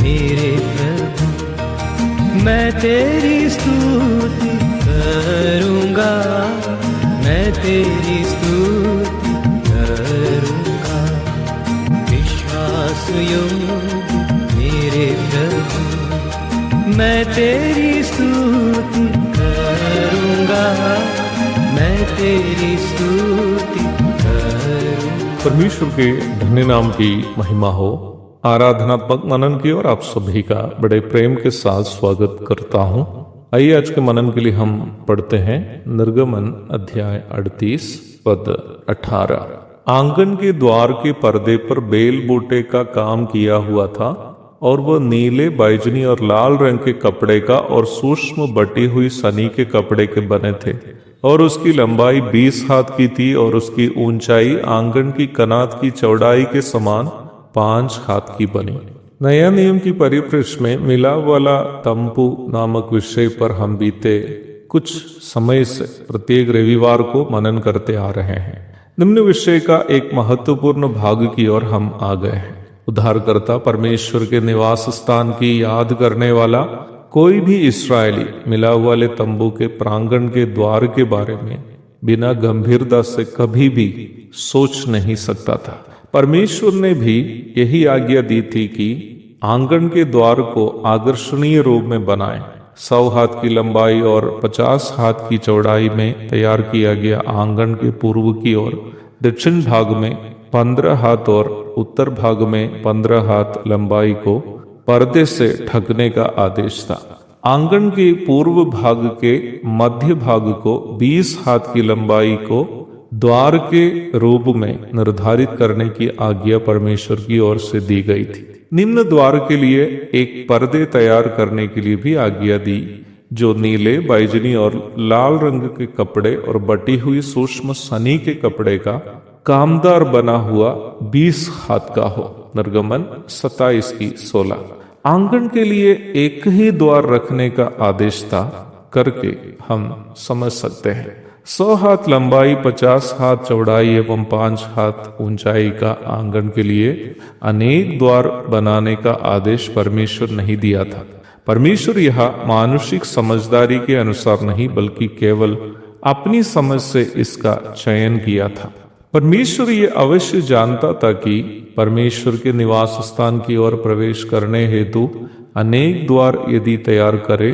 मेरे प्रभु, मैं तेरी स्तुति करूँगा, मैं तेरी स्तुति करूँगा। विश्वास योग्य मेरे प्रभु, मैं तेरी स्तुति करूँगा, मैं तेरी स्तुति करूँगा। परमेश्वर के धन्य नाम की महिमा हो। आराधनात्मक मनन की ओर आप सभी का बड़े प्रेम के साथ स्वागत करता हूं। आइए आज के मनन के लिए हम पढ़ते हैं निर्गमन अध्याय 38 पद 18। आंगन के द्वार के पर्दे पर बेल बूटे का काम किया हुआ था और वह नीले, बैजनी और लाल रंग के कपड़े का और सूक्ष्म बटी हुई सनी के कपड़े के बने थे और उसकी लंबाई 20 हाथ की थी और उसकी ऊंचाई आंगन की कनात की चौड़ाई के समान 5 हाथ की बनी। नया नियम की परिप्रेक्ष्य में मिलाप वाला तंबू नामक विषय पर हम बीते कुछ समय से प्रत्येक रविवार को मनन करते आ रहे हैं। निम्न विषय का एक महत्वपूर्ण भाग की ओर हम आ गए हैं। उद्धारकर्ता परमेश्वर के निवास स्थान की याद करने वाला कोई भी इस्राएली मिलाप वाले तंबू के प्रांगण के द्वार के बारे में बिना गंभीरता से कभी भी सोच नहीं सकता था। परमेश्वर ने भी यही आज्ञा दी थी कि आंगन के द्वार को आकर्षणीय रूप में बनाएं। 100 हाथ की लंबाई और 50 हाथ की चौड़ाई में तैयार किया गया आंगन के पूर्व की ओर दक्षिण भाग में 15 हाथ और उत्तर भाग में 15 हाथ लंबाई को पर्दे से ढकने का आदेश था। आंगन के पूर्व भाग के मध्य भाग को 20 हाथ की लंबाई को द्वार के रूप में निर्धारित करने की आज्ञा परमेश्वर की ओर से दी गई थी। निम्न द्वार के लिए एक पर्दे तैयार करने के लिए भी आज्ञा दी जो नीले, बैजनी और लाल रंग के कपड़े और बटी हुई सूक्ष्म सनी के कपड़े का कामदार बना हुआ 20 हाथ का हो। निर्गमन 27:16। आंगन के लिए एक ही द्वार रखने का आदेश था करके हम समझ सकते हैं। 100 हाथ लंबाई, 50 हाथ चौड़ाई एवं 5 हाथ ऊंचाई का आंगन के लिए अनेक द्वार बनाने का आदेश परमेश्वर नहीं दिया था। परमेश्वर यह मानुषिक समझदारी के अनुसार नहीं बल्कि केवल अपनी समझ से इसका चयन किया था। परमेश्वर ये अवश्य जानता था कि परमेश्वर के निवास स्थान की ओर प्रवेश करने हेतु अनेक द्वार यदि तैयार करे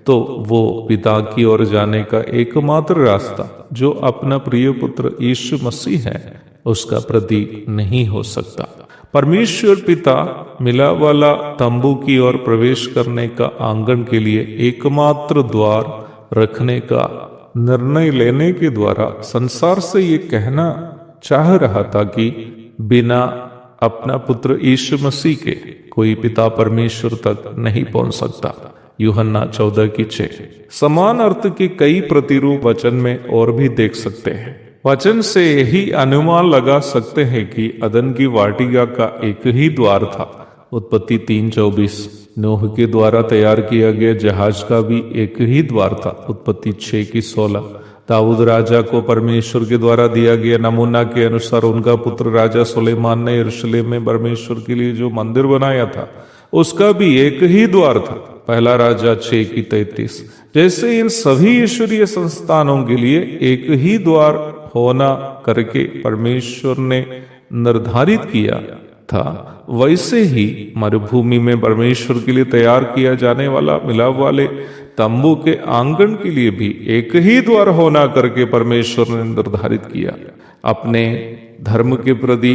तो वो पिता की ओर जाने का एकमात्र रास्ता जो अपना प्रिय पुत्र यीशु मसीह है उसका प्रतीक नहीं हो सकता। परमेश्वर पिता मिलाप वाला तंबू की ओर प्रवेश करने का आंगन के लिए एकमात्र द्वार रखने का निर्णय लेने के द्वारा संसार से ये कहना चाह रहा था कि बिना अपना पुत्र यीशु मसीह के कोई पिता परमेश्वर तक नहीं पहुंच सकता। यूहन्ना 14:6। समान अर्थ के कई प्रतिरूप वचन में और भी देख सकते हैं। वचन से यही अनुमान लगा सकते हैं कि अदन की वाटिका का एक ही द्वार था। उत्पत्ति 3:24। नूह के द्वारा तैयार किया गया जहाज का भी एक ही द्वार था। उत्पत्ति 6:16। दाऊद राजा को परमेश्वर के द्वारा दिया गया नमूना के अनुसार उनका पुत्र राजा सुलेमान ने यरूशलेम में परमेश्वर के लिए जो मंदिर बनाया था उसका भी एक ही द्वार था। पहला राजा 6:33। जैसे इन सभी ईश्वरीय संस्थानों के लिए एक ही द्वार होना करके परमेश्वर ने निर्धारित किया था, वैसे ही मरुभूमि में परमेश्वर के लिए तैयार किया जाने वाला मिलाप वाले तंबू के आंगन के लिए भी एक ही द्वार होना करके परमेश्वर ने निर्धारित किया। अपने धर्म के प्रति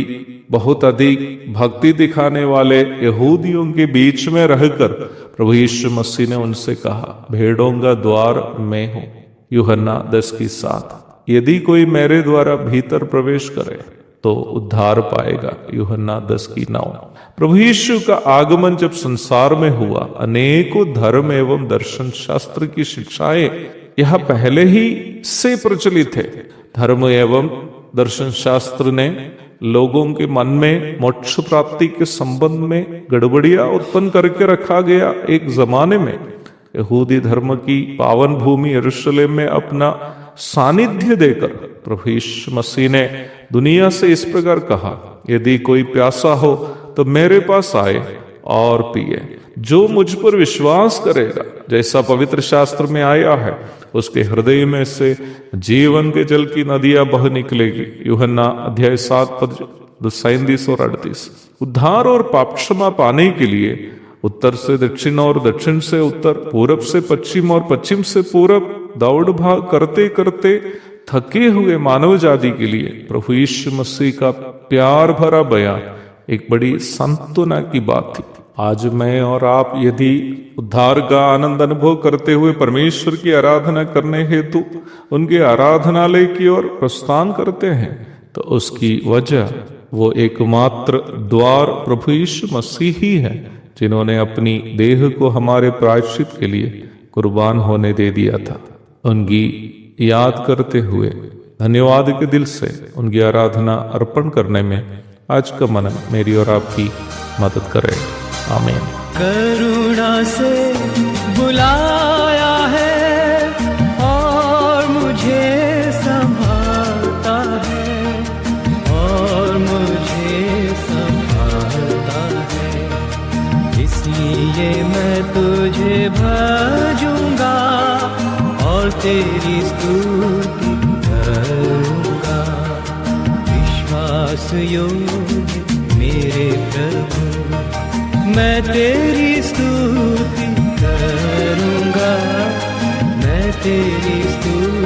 बहुत अधिक भक्ति दिखाने वाले यहूदियों के बीच में रहकर प्रभु यीशु मसीह ने उनसे कहा, भेड़ों का द्वार मैं हूं। यूहन्ना 10:7। यदि कोई मेरे द्वारा भीतर प्रवेश करे तो उद्धार पाएगा। यूहन्ना 10:9। प्रभु यीशु का आगमन जब संसार में हुआ, अनेकों धर्म एवं दर्शन शास्त्र की शिक्षाएं यह पहले ही से प्रचलित थे। धर्म एवं दर्शन शास्त्र ने लोगों के मन में मोक्ष प्राप्ति के संबंध में गड़बड़ियां उत्पन्न करके रखा गया। एक जमाने में यहूदी धर्म की पावन भूमि यरूशलेम में अपना सानिध्य देकर प्रभु यीशु मसीह ने दुनिया से इस प्रकार कहा, यदि कोई प्यासा हो तो मेरे पास आए और पिए। जो मुझ पर विश्वास करेगा, जैसा पवित्र शास्त्र में आया है, उसके हृदय में से जीवन के जल की नदियां बह निकलेगी। यूहन्ना अध्याय 7:37 और 38। उद्धार और पाप क्षमा पाने के लिए उत्तर से दक्षिण और दक्षिण से उत्तर, पूरब से पश्चिम और पश्चिम से पूरब दौड़ भाग करते करते थके हुए मानव जाति के लिए प्रभु यीशु मसीह का प्यार भरा बयान एक बड़ी सांत्वना की बात थी। आज मैं और आप यदि उद्धार का आनंद अनुभव करते हुए परमेश्वर की आराधना करने हेतु उनके आराधनालय की ओर प्रस्थान करते हैं, तो उसकी वजह वो एकमात्र द्वार प्रभु यीशु मसीह ही है, जिन्होंने अपनी देह को हमारे प्रायश्चित के लिए कुर्बान होने दे दिया था। उनकी याद करते हुए धन्यवाद के दिल से उनकी आराधना अर्पण करने में आज का मनन मेरी और आपकी मदद करे। आमीन। करुणा से बुलाया है और मुझे संभालता है, और मुझे संभालता है, इसलिए मैं तुझे भजूंगा और तेरी स्तुति करूंगा। विश्वास योग्य मेरे प्रभु, मैं तेरी स्तुति करूंगा, मैं तेरी स्तुति